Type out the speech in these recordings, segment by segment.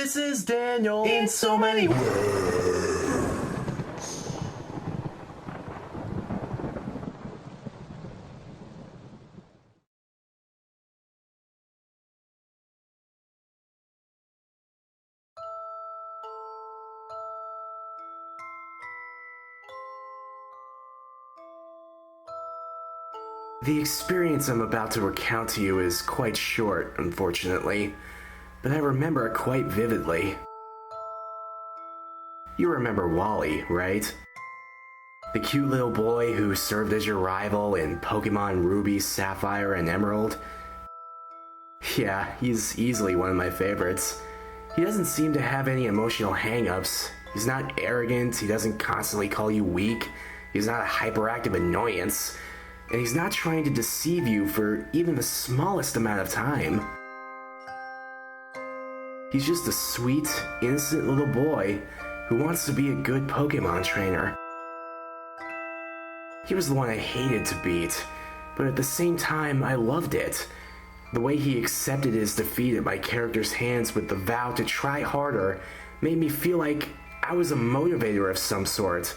This is Daniel in so many words. The experience I'm about to recount to you is quite short, unfortunately, but I remember it quite vividly. You remember Wally, right? The cute little boy who served as your rival in Pokemon Ruby, Sapphire, and Emerald? Yeah, he's easily one of my favorites. He doesn't seem to have any emotional hang-ups. He's not arrogant, he doesn't constantly call you weak, he's not a hyperactive annoyance, and he's not trying to deceive you for even the smallest amount of time. He's just a sweet, innocent little boy who wants to be a good Pokemon trainer. He was the one I hated to beat, but at the same time I loved it. The way he accepted his defeat at my character's hands with the vow to try harder made me feel like I was a motivator of some sort.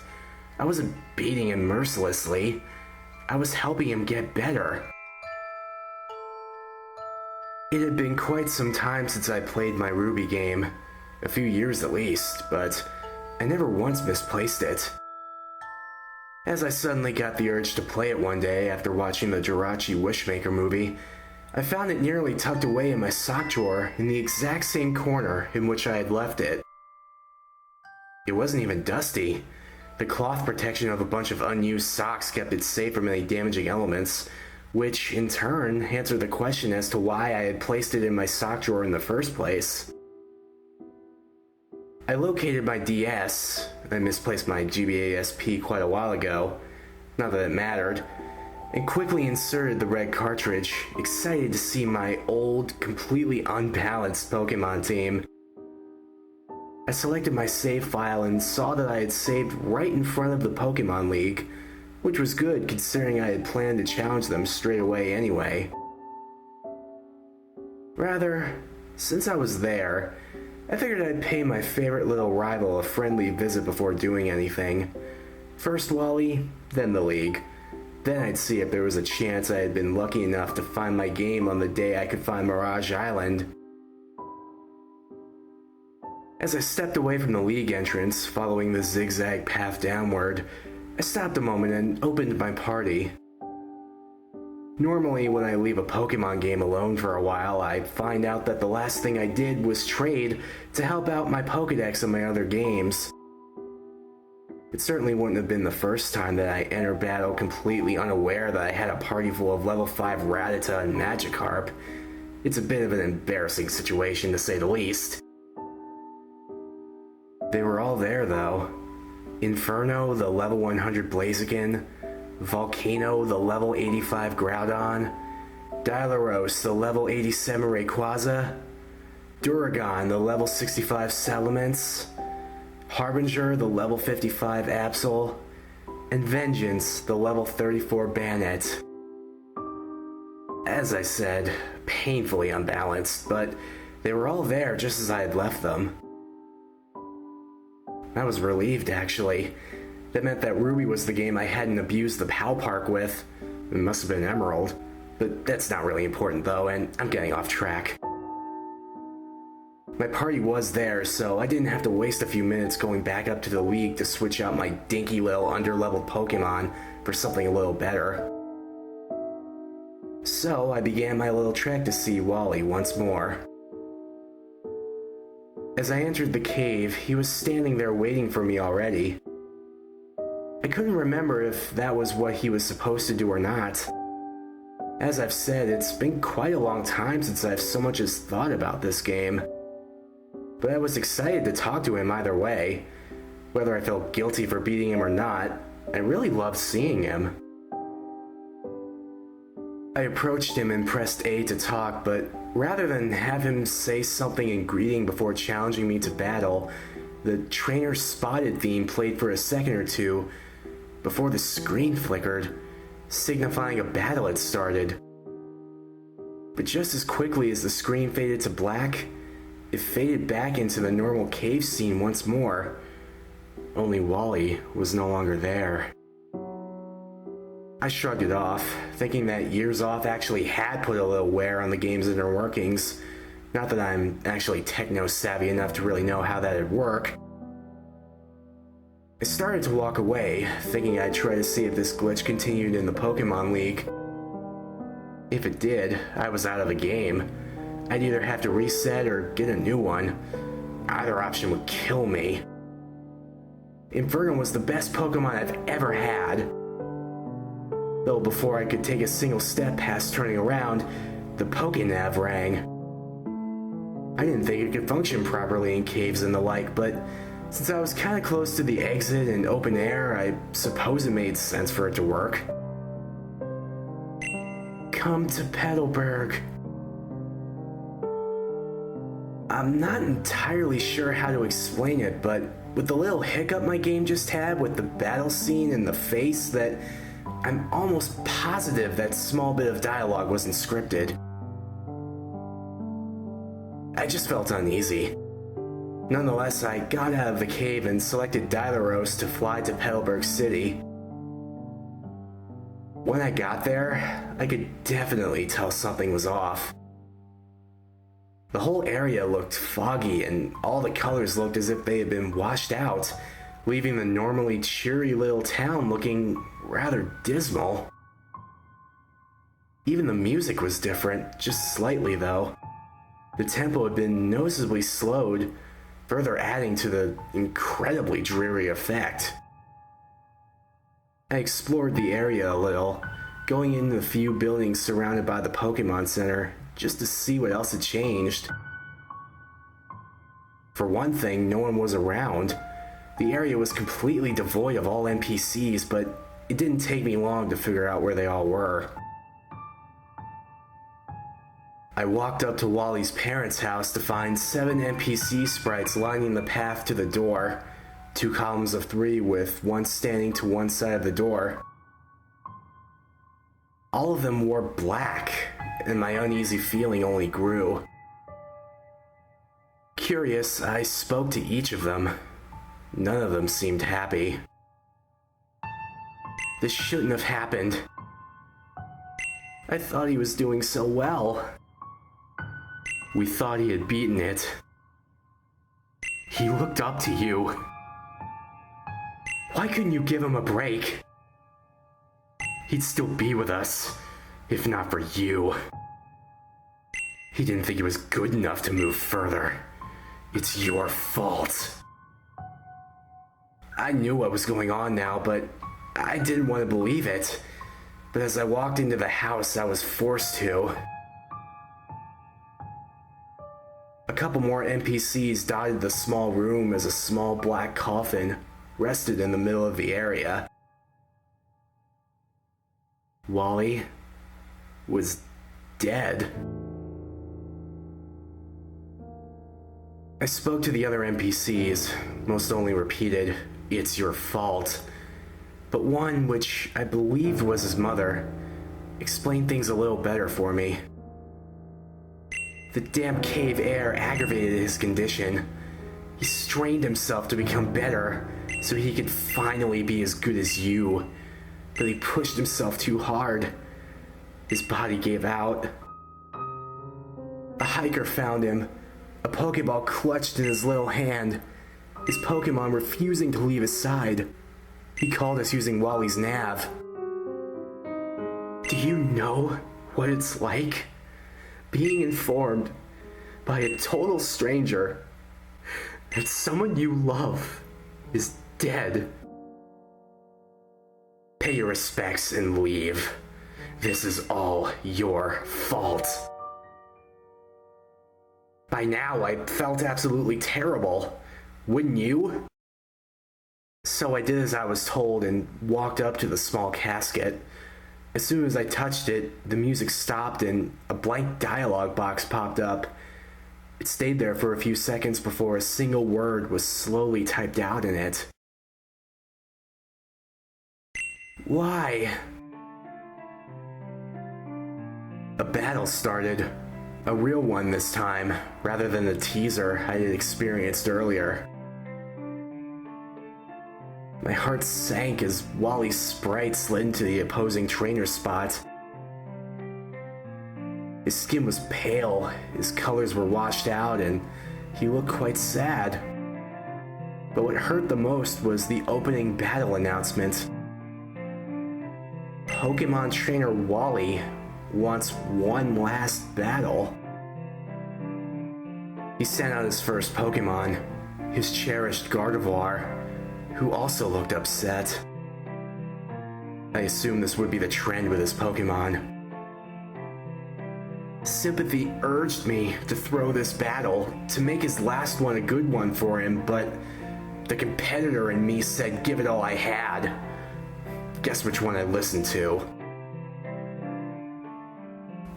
I wasn't beating him mercilessly. I was helping him get better. It had been quite some time since I played my Ruby game, a few years at least, but I never once misplaced it. As I suddenly got the urge to play it one day after watching the Jirachi Wishmaker movie, I found it nearly tucked away in my sock drawer in the exact same corner in which I had left it. It wasn't even dusty. The cloth protection of a bunch of unused socks kept it safe from any damaging elements, which in turn answered the question as to why I had placed it in my sock drawer in the first place. I located my DS. I misplaced my GBA SP quite a while ago, not that it mattered, and quickly inserted the red cartridge, excited to see my old, completely unbalanced Pokemon team. I selected my save file and saw that I had saved right in front of the Pokemon League, which was good considering I had planned to challenge them straight away anyway. Rather, since I was there, I figured I'd pay my favorite little rival a friendly visit before doing anything. First Wally, then the League. Then I'd see if there was a chance I had been lucky enough to find my game on the day I could find Mirage Island. As I stepped away from the League entrance, following the zigzag path downward, I stopped a moment and opened my party. Normally, when I leave a Pokemon game alone for a while, I find out that the last thing I did was trade to help out my Pokedex in my other games. It certainly wouldn't have been the first time that I entered battle completely unaware that I had a party full of level 5 Rattata and Magikarp. It's a bit of an embarrassing situation to say the least. They were all there though. Inferno, the level 100 Blaziken, Volcano, the level 85 Groudon, Dilaros, the level 87 Rayquaza, Duragon, the level 65 Salamence, Harbinger, the level 55 Absol, and Vengeance, the level 34 Banette. As I said, painfully unbalanced, but they were all there just as I had left them. I was relieved, actually. That meant that Ruby was the game I hadn't abused the POW Park with. It must have been Emerald. But that's not really important though, and I'm getting off track. My party was there, so I didn't have to waste a few minutes going back up to the League to switch out my dinky little underleveled Pokemon for something a little better. So I began my little trek to see Wally once more. As I entered the cave, he was standing there waiting for me already. I couldn't remember if that was what he was supposed to do or not. As I've said, it's been quite a long time since I've so much as thought about this game. But I was excited to talk to him either way. Whether I felt guilty for beating him or not, I really loved seeing him. I approached him and pressed A to talk, but rather than have him say something in greeting before challenging me to battle, the trainer's spotted theme played for a second or two before the screen flickered, signifying a battle had started. But just as quickly as the screen faded to black, it faded back into the normal cave scene once more. Only Wally was no longer there. I shrugged it off, thinking that years off actually had put a little wear on the game's inner workings. Not that I'm actually techno-savvy enough to really know how that'd work. I started to walk away, thinking I'd try to see if this glitch continued in the Pokemon League. If it did, I was out of the game. I'd either have to reset or get a new one. Either option would kill me. Inferno was the best Pokemon I've ever had. Though before I could take a single step past turning around, the Pokénav rang. I didn't think it could function properly in caves and the like, but since I was kinda close to the exit and open air, I suppose it made sense for it to work. Come to Petalburg. I'm not entirely sure how to explain it, but with the little hiccup my game just had with the battle scene and the face, that I'm almost positive that small bit of dialogue wasn't scripted. I just felt uneasy. Nonetheless, I got out of the cave and selected Dylaros to fly to Petalburg City. When I got there, I could definitely tell something was off. The whole area looked foggy and all the colors looked as if they had been washed out, leaving the normally cheery little town looking rather dismal. Even the music was different, just slightly though. The tempo had been noticeably slowed, further adding to the incredibly dreary effect. I explored the area a little, going into the few buildings surrounded by the Pokemon Center, just to see what else had changed. For one thing, no one was around. The area was completely devoid of all NPCs, but it didn't take me long to figure out where they all were. I walked up to Wally's parents' house to find 7 NPC sprites lining the path to the door, 2 columns of 3 with one standing to one side of the door. All of them wore black, and my uneasy feeling only grew. Curious, I spoke to each of them. None of them seemed happy. This shouldn't have happened. I thought he was doing so well. We thought he had beaten it. He looked up to you. Why couldn't you give him a break? He'd still be with us, if not for you. He didn't think he was good enough to move further. It's your fault. I knew what was going on now, but I didn't want to believe it. But as I walked into the house, I was forced to. A couple more NPCs dotted the small room as a small black coffin rested in the middle of the area. Wally was dead. I spoke to the other NPCs, most only repeated, "It's your fault." But one, which I believed was his mother, explained things a little better for me. The damp cave air aggravated his condition. He strained himself to become better so he could finally be as good as you. But he pushed himself too hard. His body gave out. A hiker found him, a Pokeball clutched in his little hand, his Pokemon refusing to leave his side. He called us using Wally's nav. Do you know what it's like? Being informed by a total stranger that someone you love is dead. Pay your respects and leave. This is all your fault. By now, I felt absolutely terrible. Wouldn't you? So I did as I was told and walked up to the small casket. As soon as I touched it, the music stopped and a blank dialogue box popped up. It stayed there for a few seconds before a single word was slowly typed out in it. Why? A battle started. A real one this time, rather than the teaser I had experienced earlier. My heart sank as Wally's sprite slid into the opposing trainer's spot. His skin was pale, his colors were washed out, and he looked quite sad. But what hurt the most was the opening battle announcement. Pokemon trainer Wally wants one last battle. He sent out his first Pokemon, his cherished Gardevoir, who also looked upset. I assumed this would be the trend with his Pokemon. Sympathy urged me to throw this battle, to make his last one a good one for him, but the competitor in me said give it all I had. Guess which one I listened to.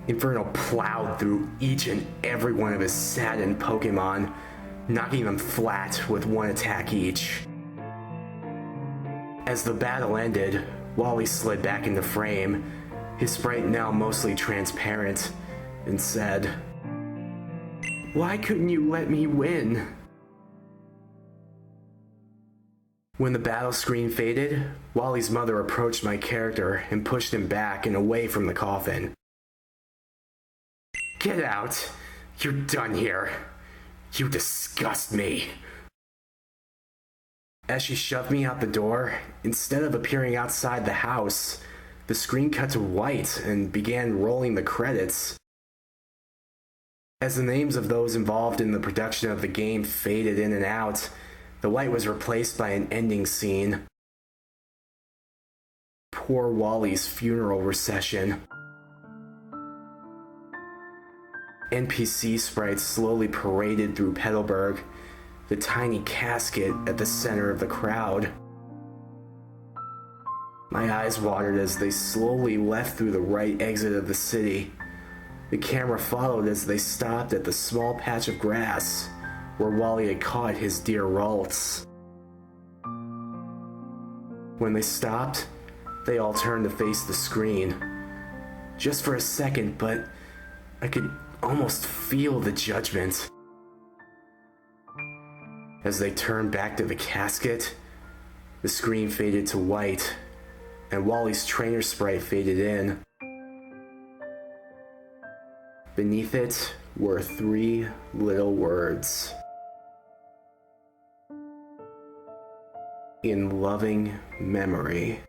Inferno plowed through each and every one of his saddened Pokemon, knocking them flat with one attack each. As the battle ended, Wally slid back into frame, his sprite now mostly transparent, and said, "Why couldn't you let me win?" When the battle screen faded, Wally's mother approached my character and pushed him back and away from the coffin. "Get out! You're done here! You disgust me!" As she shoved me out the door, instead of appearing outside the house, the screen cut to white and began rolling the credits. As the names of those involved in the production of the game faded in and out, the light was replaced by an ending scene. Poor Wally's funeral procession. NPC sprites slowly paraded through Petalburg, the tiny casket at the center of the crowd. My eyes watered as they slowly left through the right exit of the city. The camera followed as they stopped at the small patch of grass where Wally had caught his deer Ralts. When they stopped, they all turned to face the screen. Just for a second, but I could almost feel the judgment. As they turned back to the casket, the screen faded to white, and Wally's trainer sprite faded in. Beneath it were 3 little words. In loving memory.